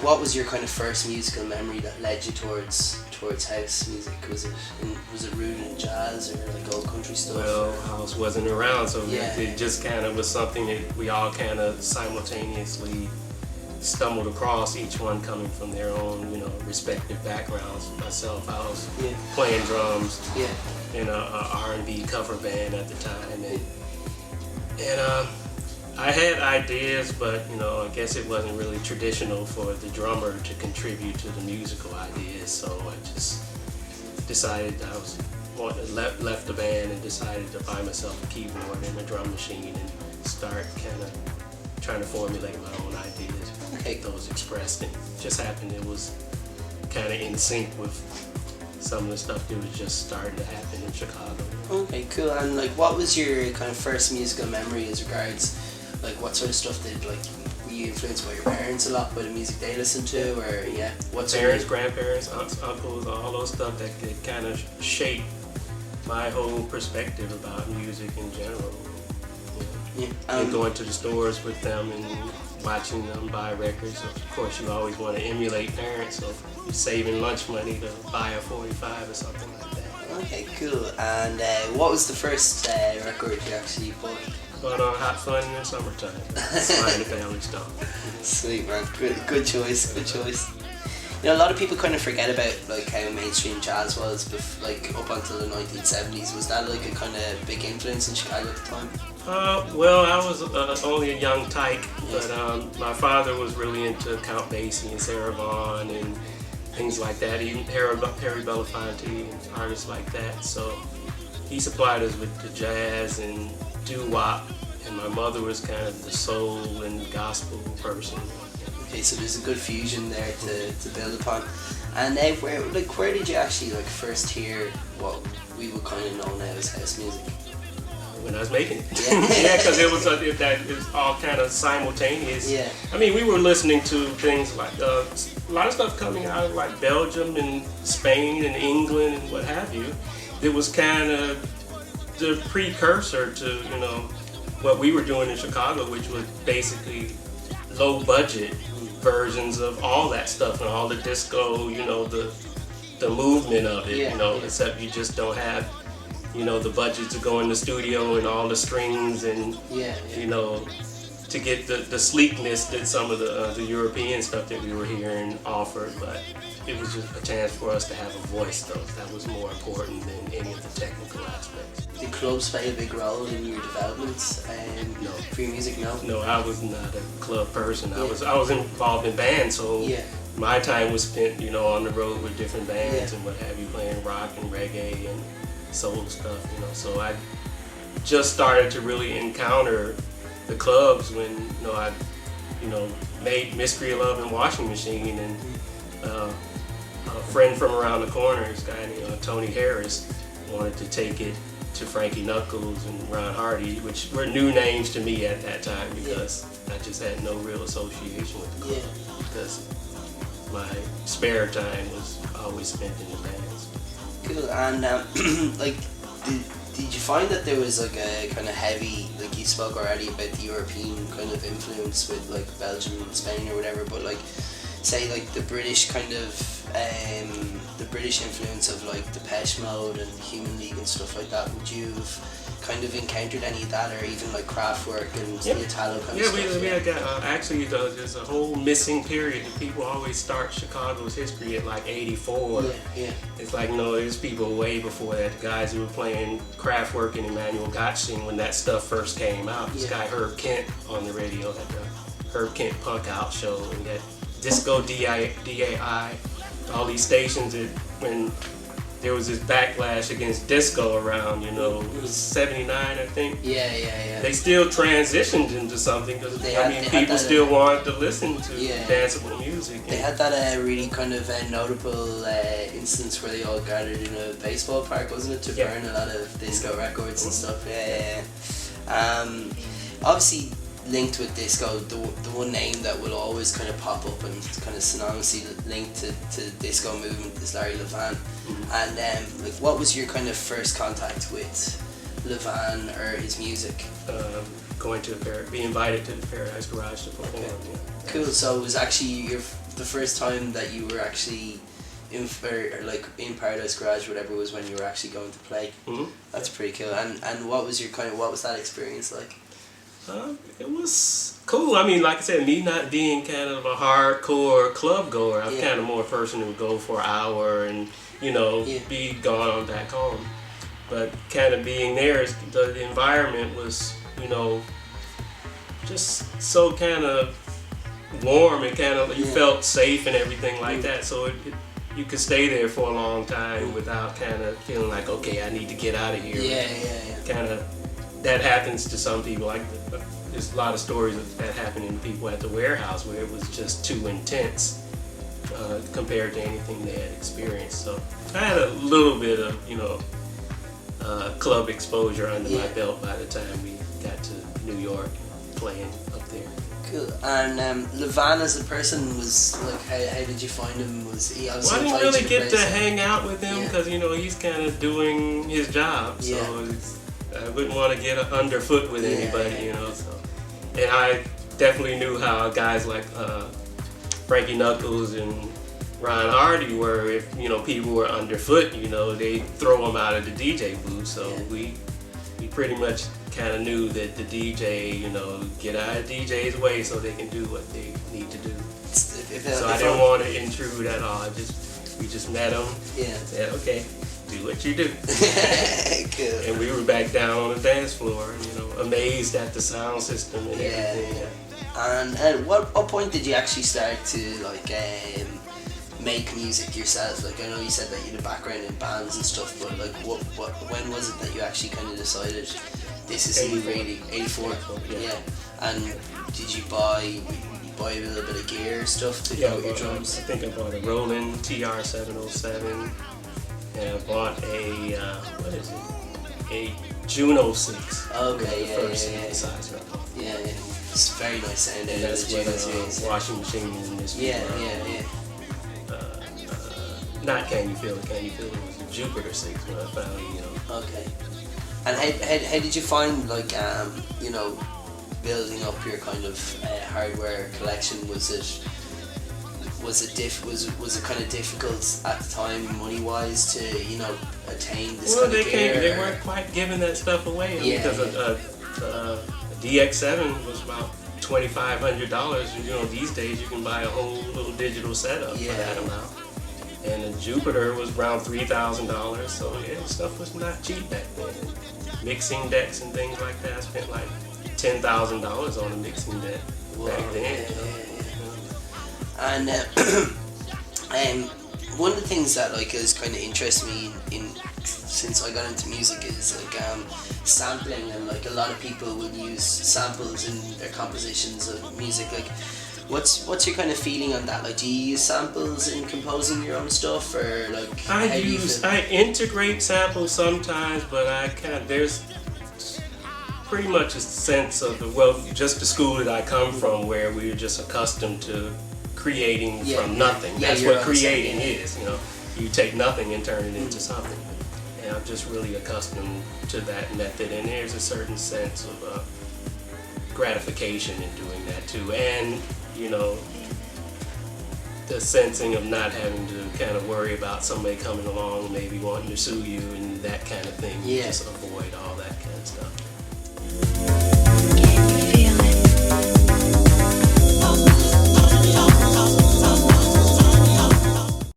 what was your kind of first musical memory that led you towards house music? Was it rooted in jazz or like old country stuff? Well, house wasn't around, so Yeah. it just kind of was something that we all kind of simultaneously stumbled across, each one coming from their own, respective backgrounds. Myself, I was playing drums in a R&B cover band at the time, and I had ideas, but I guess it wasn't really traditional for the drummer to contribute to the musical ideas. So I just decided left the band and decided to buy myself a keyboard and a drum machine and start kind of trying to formulate my own ideas, get those expressed. And it just happened it was kind of in sync with some of the stuff that was just starting to happen in Chicago. Okay, cool. And like, what was your kind of first musical memory as regards, like, what sort of stuff were you influenced by your parents a lot, by the music they listened to, or what parents, grandparents, aunts, uncles, all those stuff that kind of shaped my whole perspective about music in general. And going to the stores with them and watching them buy records. Of course, you always want to emulate parents, so you're saving lunch money to buy a 45 or something like that. Okay, cool. And what was the first record you actually bought? But Hot Fun in the Summertime. Sly and the Family Stone. Sweet, man. Good choice. A lot of people kind of forget about like how mainstream jazz was, like up until the 1970s. Was that like a kind of big influence in Chicago at the time? Well, I was only a young tyke, but my father was really into Count Basie and Sarah Vaughan and things like that, even Harry Belafonte and artists like that. So he supplied us with the jazz and doo-wop, and my mother was kind of the soul and gospel person. Okay, so there's a good fusion there to build upon. And where did you actually like first hear what we would kind of know now as house music? When I was making it. Yeah, because it was all kind of simultaneous. Yeah. I mean, we were listening to things like a lot of stuff coming out of like Belgium and Spain and England and what have you. It was kind of the precursor to what we were doing in Chicago, which was basically low budget versions of all that stuff and all the disco, the movement of it, except you just don't have the budget to go in the studio and all the strings and to get the sleekness that some of the European stuff that we were hearing offered. But it was just a chance for us to have a voice, though. That was more important than any of the technical aspects. Did clubs play a big role in your development no. for your music? No, I was not a club person. I was involved in bands, so my time was spent on the road with different bands and what have you, playing rock and reggae and soul stuff, So I just started to really encounter the clubs when I made Mystery of Love and Washing Machine, and a friend from around the corner, this guy named Tony Harris, wanted to take it to Frankie Knuckles and Ron Hardy, which were new names to me at that time because I just had no real association with the club because my spare time was always spent in the bands. Cool. And did you find that there was like a kind of heavy, like you spoke already about the European kind of influence with like Belgium and Spain or whatever, but like say like the British kind of the British influence of like Depeche Mode and Human League and stuff like that, would you have kind of encountered any of that, or even like Kraftwerk and the Italo kind of stuff? We got actually there's a whole missing period that people always start Chicago's history at like 84. It's like, no, there's people way before that, guys who were playing Kraftwerk and Emmanuel Gottschalk when that stuff first came out. This guy Herb Kent on the radio had the Herb Kent Punk Out show, and he had Disco DAI, all these stations that when there was this backlash against disco around, it was 79, I think. Yeah. They still transitioned into something because people still wanted to listen to danceable music. They had that really kind of notable instance where they all gathered in a baseball park, wasn't it, to burn a lot of disco records and stuff. Obviously, linked with disco, the one name that will always kind of pop up and kind of synonymously linked to the disco movement is Larry Levan. And like, what was your kind of first contact with Levan or his music? Going to be invited to the Paradise Garage to perform. Cool. So it was actually the first time that you were actually or like in Paradise Garage, whatever, was when you were actually going to play. Mm-hmm. That's pretty cool. And what was your what was that experience like? It was cool. I mean, like I said, me not being kind of a hardcore club goer, I'm kind of more a person who would go for an hour and, you know, be gone back home. But kind of being there, the environment was, you know, just so kind of warm and kind of, you felt safe and everything like that. So you could stay there for a long time without kind of feeling like, okay, I need to get out of here. Kind of, that happens to some people. Like, there's a lot of stories that happen in people at the warehouse where it was just too intense compared to anything they had experienced. So I had a little bit of, you know, club exposure under my belt by the time we got to New York playing up there. Cool. And Levan as a person was like, how did you find him? Was he also I didn't really get to hang out with him because you know he's kind of doing his job, so I wouldn't want to get underfoot with anybody, you know. So, and I definitely knew how guys like Frankie Knuckles and Ron Hardy were. If you know people were underfoot, you know, they throw them out of the DJ booth. So we pretty much kind of knew that the DJ, you know, get out of DJ's way so they can do what they need to do. So I didn't want to intrude at all. We just met them. Said, okay, do what you do. Cool. And we were back down on the dance floor, you know, amazed at the sound system and everything. And at what point did you actually start to like make music yourself? Like, I know you said that you had a background in bands and stuff, but like when was it that you actually kind of decided this is really 84? And did you buy a little bit of gear stuff to go with your drums? I think I bought a Roland TR-707 and I bought a a Juno 6. Okay, the first synthesizer. It's very nice sound. And that's what washing machine in this. Not Can You Feel It? Can You Feel It was a Jupiter 6 when I found, you know. Okay. And how did you find, like, you know, building up your kind of hardware collection? Was it kind of difficult at the time, money wise, to, you know, attain this kind of gear? They weren't quite giving that stuff away because a DX7 was about $2,500. You know, these days you can buy a whole little digital setup for that amount. And the Jupiter was around $3,000, so stuff was not cheap back then. Mixing decks and things like that, I spent like $10,000 on a mixing deck back then. And one of the things that like has kind of interested me in since I got into music is like sampling, and like a lot of people would use samples in their compositions of music. Like, what's your kind of feeling on that? Like, do you use samples in composing your own stuff, or like? I integrate samples sometimes, but there's pretty much a sense of just the school that I come from, where we're just accustomed to creating from nothing. That's what creating is. You know, you take nothing and turn it into something. And I'm just really accustomed to that method, and there's a certain sense of gratification in doing that too, and you know, the sensing of not having to kind of worry about somebody coming along maybe wanting to sue you and that kind of thing. You just avoid all that kind of stuff.